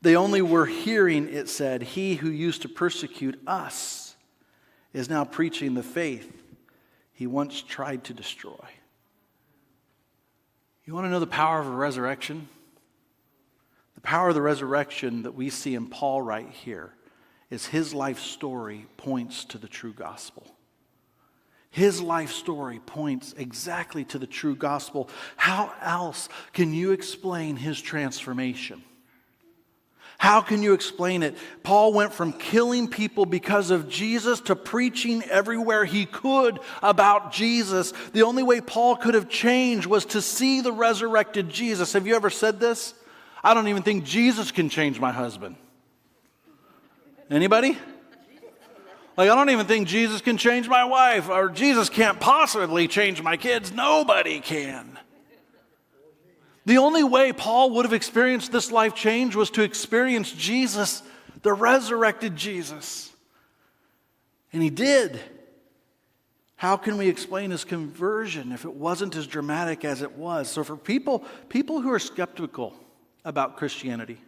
They only were hearing it said, "He who used to persecute us is now preaching the faith he once tried to destroy." You want to know the power of a resurrection? The power of the resurrection that we see in Paul right here is his life story points to the true gospel. His life story points exactly to the true gospel. How else can you explain his transformation? How can you explain it? Paul went from killing people because of Jesus to preaching everywhere he could about Jesus. The only way Paul could have changed was to see the resurrected Jesus. Have you ever said this? I don't even think Jesus can change my husband. Anybody? Like, I don't even think Jesus can change my wife, or Jesus can't possibly change my kids. Nobody can. The only way Paul would have experienced this life change was to experience Jesus, the resurrected Jesus. And he did. How can we explain his conversion if it wasn't as dramatic as it was? So for people who are skeptical about Christianity,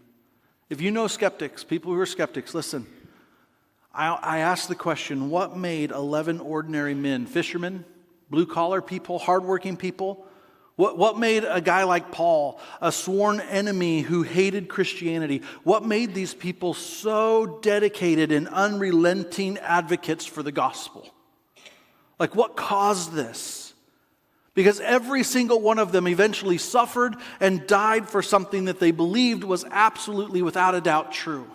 if you know skeptics, people who are skeptics, listen. I asked the question, what made 11 ordinary men, fishermen, blue-collar people, hardworking people, what made a guy like Paul, a sworn enemy who hated Christianity, what made these people so dedicated and unrelenting advocates for the gospel? Like, what caused this? Because every single one of them eventually suffered and died for something that they believed was absolutely, without a doubt, true.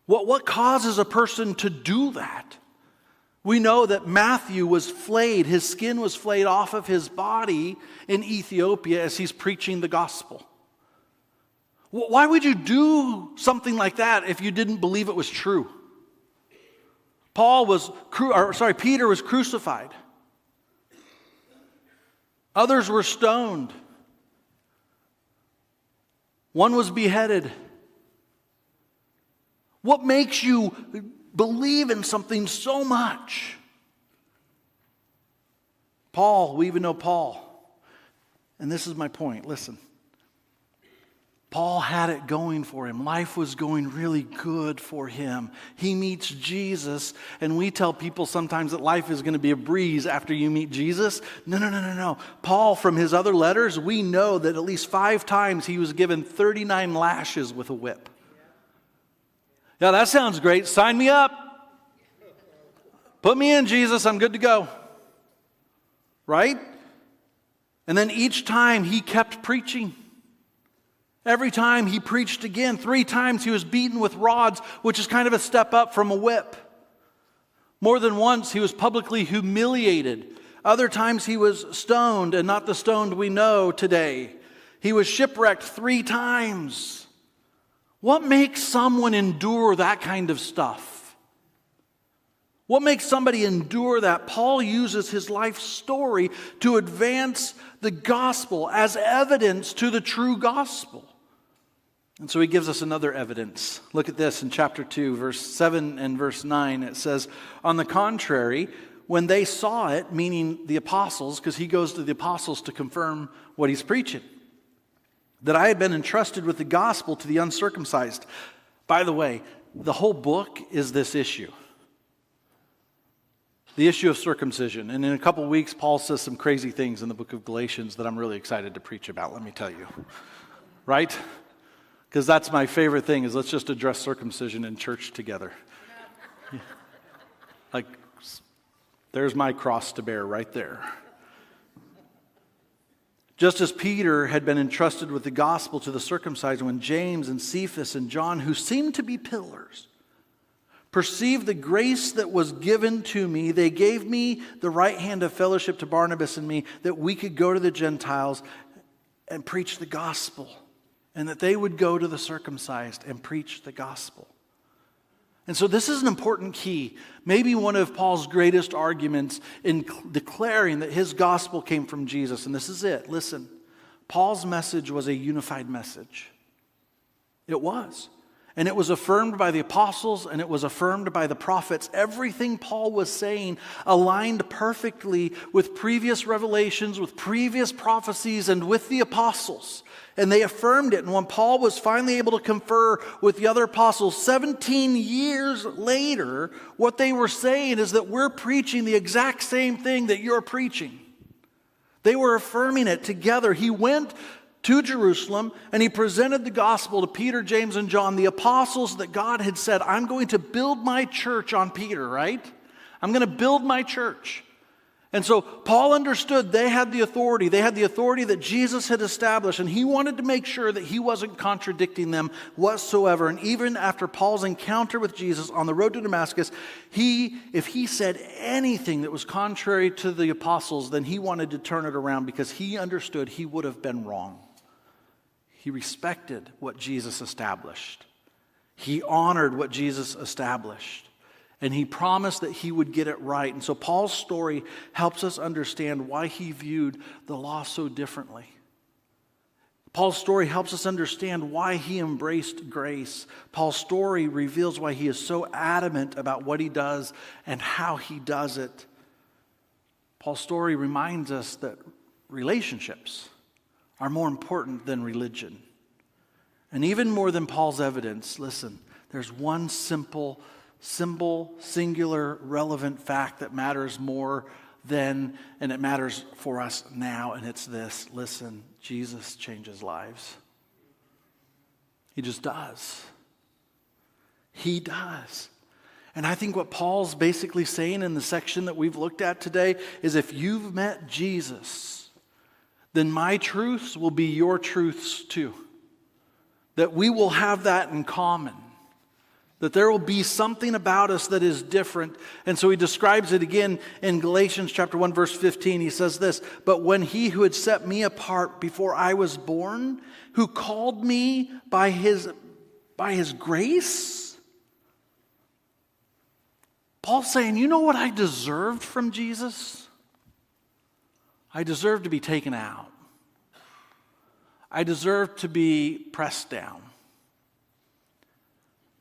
What causes a person to do that? We know that Matthew was flayed, his skin was flayed off of his body in Ethiopia as he's preaching the gospel. Why would you do something like that if you didn't believe it was true? Peter was crucified. Others were stoned. One was beheaded. What makes you believe in something so much? Paul, we even know Paul. And this is my point. Listen. Paul had it going for him. Life was going really good for him. He meets Jesus, and we tell people sometimes that life is going to be a breeze after you meet Jesus. No. Paul, from his other letters, we know that at least 5 times he was given 39 lashes with a whip. Yeah, that sounds great. Sign me up. Put me in, Jesus. I'm good to go. Right? And then each time he kept preaching. Every time he preached again. 3 times he was beaten with rods, which is kind of a step up from a whip. More than once he was publicly humiliated. Other times he was stoned, and not the stoned we know today. He was shipwrecked 3 times. What makes someone endure that kind of stuff? What makes somebody endure that? Paul uses his life story to advance the gospel as evidence to the true gospel. And so he gives us another evidence. Look at this in chapter 2, verse 7 and verse 9. It says, "On the contrary, when they saw it," meaning the apostles, because he goes to the apostles to confirm what he's preaching, "that I had been entrusted with the gospel to the uncircumcised." By the way, the whole book is this issue. The issue of circumcision. And in a couple weeks, Paul says some crazy things in the book of Galatians that I'm really excited to preach about, let me tell you. Right? Because that's my favorite thing, is let's just address circumcision in church together. Like, there's my cross to bear right there. Just as Peter had been entrusted with the gospel to the circumcised, when James and Cephas and John, who seemed to be pillars, perceived the grace that was given to me, they gave me the right hand of fellowship to Barnabas and me, that we could go to the Gentiles and preach the gospel, and that they would go to the circumcised and preach the gospel. And so this is an important key, maybe one of Paul's greatest arguments in declaring that his gospel came from Jesus. And this is it. Listen, Paul's message was a unified message. It was. And it was affirmed by the apostles, and it was affirmed by the prophets. Everything Paul was saying aligned perfectly with previous revelations, with previous prophecies, and with the apostles. And they affirmed it. And when Paul was finally able to confer with the other apostles 17 years later, what they were saying is that we're preaching the exact same thing that you're preaching. They were affirming it together. He went to Jerusalem, and he presented the gospel to Peter, James, and John, the apostles that God had said, I'm going to build my church on Peter, right? I'm going to build my church. And so Paul understood they had the authority. They had the authority that Jesus had established, and he wanted to make sure that he wasn't contradicting them whatsoever. And even after Paul's encounter with Jesus on the road to Damascus, if he said anything that was contrary to the apostles, then he wanted to turn it around because he understood he would have been wrong. He respected what Jesus established. He honored what Jesus established. And he promised that he would get it right. And so Paul's story helps us understand why he viewed the law so differently. Paul's story helps us understand why he embraced grace. Paul's story reveals why he is so adamant about what he does and how he does it. Paul's story reminds us that relationships are more important than religion. And even more than Paul's evidence, listen, there's one simple, singular, relevant fact that matters more than, and it matters for us now, and it's this. Listen, Jesus changes lives. He just does. He does. And I think what Paul's basically saying in the section that we've looked at today is if you've met Jesus, then my truths will be your truths too. That we will have that in common. That there will be something about us that is different. And so he describes it again in Galatians chapter 1, verse 15. He says this, but when he who had set me apart before I was born, who called me by his grace. Paul's saying, you know what I deserved from Jesus? I deserved to be taken out. I deserved to be pressed down.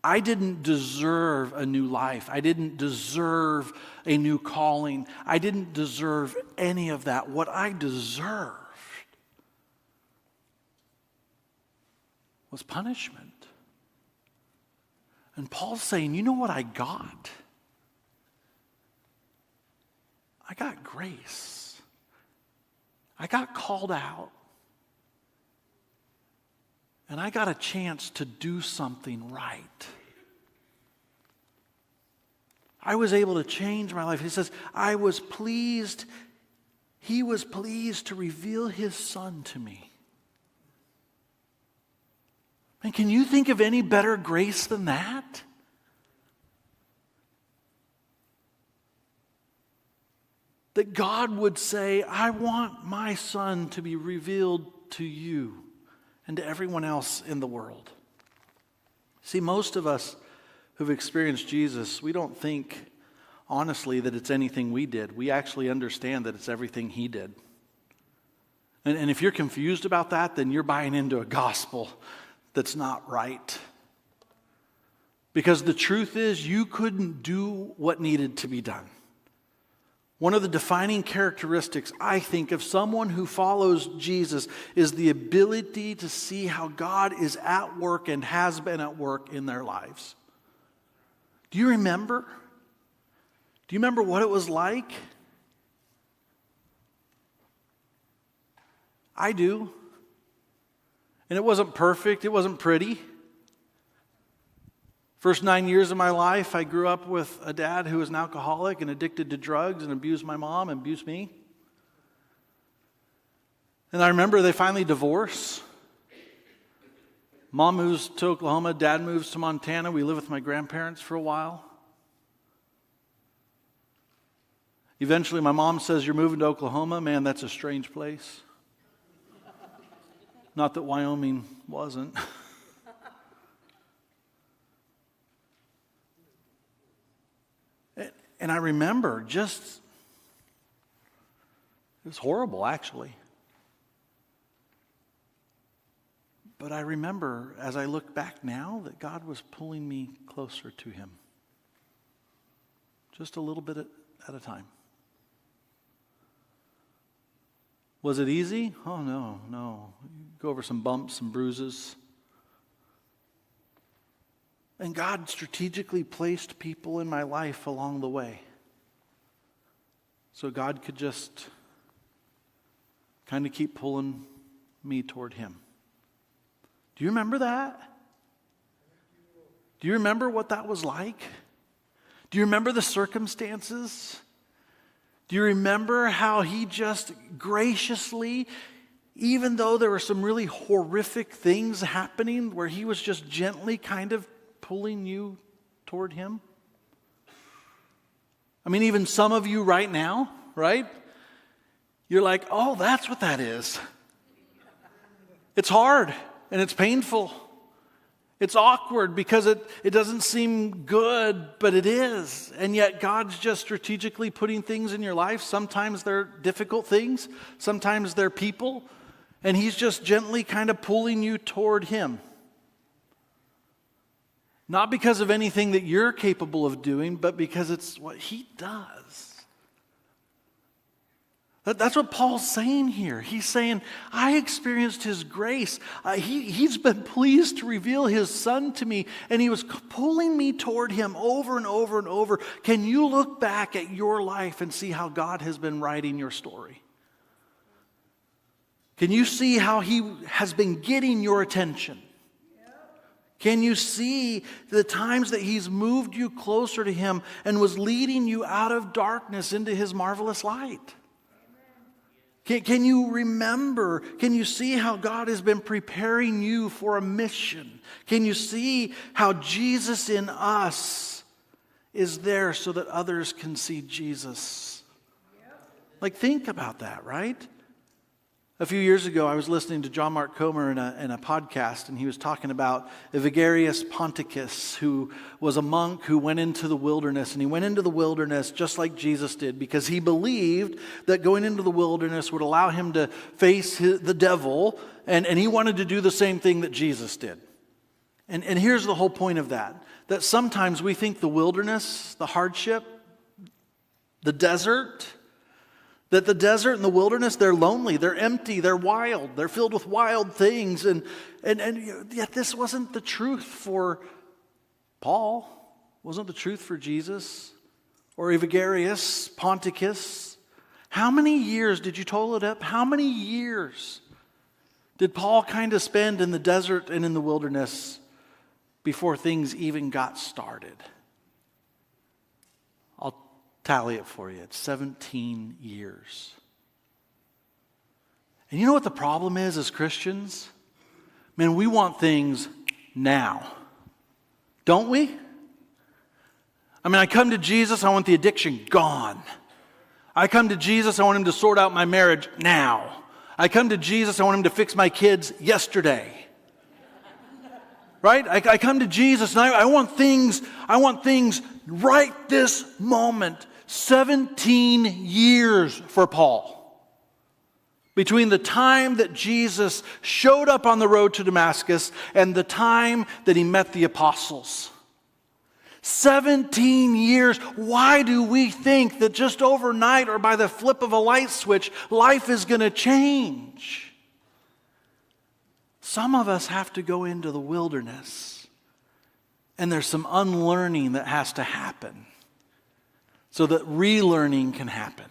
I didn't deserve a new life. I didn't deserve a new calling. I didn't deserve any of that. What I deserved was punishment. And Paul's saying, you know what I got? I got grace. I got called out. And I got a chance to do something right. I was able to change my life. He says, he was pleased to reveal his son to me. And can you think of any better grace than that? That God would say, I want my son to be revealed to you and to everyone else in the world. See, most of us who've experienced Jesus, we don't think, honestly, that it's anything we did. We actually understand that it's everything he did. And if you're confused about that, then you're buying into a gospel that's not right. Because the truth is, you couldn't do what needed to be done. One of the defining characteristics, I think, of someone who follows Jesus is the ability to see how God is at work and has been at work in their lives. Do you remember? Do you remember what it was like? I do. And it wasn't perfect. It wasn't pretty. First 9 years of my life, I grew up with a dad who was an alcoholic and addicted to drugs and abused my mom and abused me. And I remember they finally divorced. Mom moves to Oklahoma, dad moves to Montana. We live with my grandparents for a while. Eventually my mom says, you're moving to Oklahoma? Man, that's a strange place. Not that Wyoming wasn't. And I remember it was horrible, actually. But I remember, as I look back now, that God was pulling me closer to him. Just a little bit at a time. Was it easy? Oh, no. Go over some bumps, some bruises. And God strategically placed people in my life along the way. So God could just kind of keep pulling me toward him. Do you remember that? Do you remember what that was like? Do you remember the circumstances? Do you remember how he just graciously, even though there were some really horrific things happening, where he was just gently kind of pulling you toward him? I mean, even some of you right now, right? You're like, oh, that's what that is. It's hard and it's painful. It's awkward because it doesn't seem good, but it is. And yet God's just strategically putting things in your life. Sometimes they're difficult things. Sometimes they're people. And he's just gently kind of pulling you toward him. Not because of anything that you're capable of doing, but because it's what he does. That's what Paul's saying here. He's saying, I experienced his grace. He's been pleased to reveal his son to me, and he was pulling me toward him over and over and over. Can you look back at your life and see how God has been writing your story? Can you see how he has been getting your attention? Can you see the times that he's moved you closer to him and was leading you out of darkness into his marvelous light? Can you remember? Can you see how God has been preparing you for a mission? Can you see how Jesus in us is there so that others can see Jesus? Like, think about that, right? A few years ago, I was listening to John Mark Comer in a podcast, and he was talking about Evagrius Ponticus, who was a monk who went into the wilderness. And he went into the wilderness just like Jesus did, because he believed that going into the wilderness would allow him to face the devil, and he wanted to do the same thing that Jesus did. And here's the whole point of that sometimes we think the wilderness, the hardship, the desert, that the desert and the wilderness, they're lonely, they're empty, they're wild, they're filled with wild things. And yet this wasn't the truth for Paul, wasn't the truth for Jesus or Evagrius Ponticus. How many years, did you total it up? How many years did Paul kind of spend in the desert and in the wilderness before things even got started? I'll tally it for you. It's 17 years. And you know what the problem is as Christians? Man, we want things now. Don't we? I mean, I come to Jesus, I want the addiction gone. I come to Jesus, I want him to sort out my marriage now. I come to Jesus, I want him to fix my kids yesterday. Right? I come to Jesus and I want things right this moment. 17 years for Paul. Between the time that Jesus showed up on the road to Damascus and the time that he met the apostles. 17 years. Why do we think that just overnight or by the flip of a light switch, life is going to change? Some of us have to go into the wilderness, and there's some unlearning that has to happen so that relearning can happen.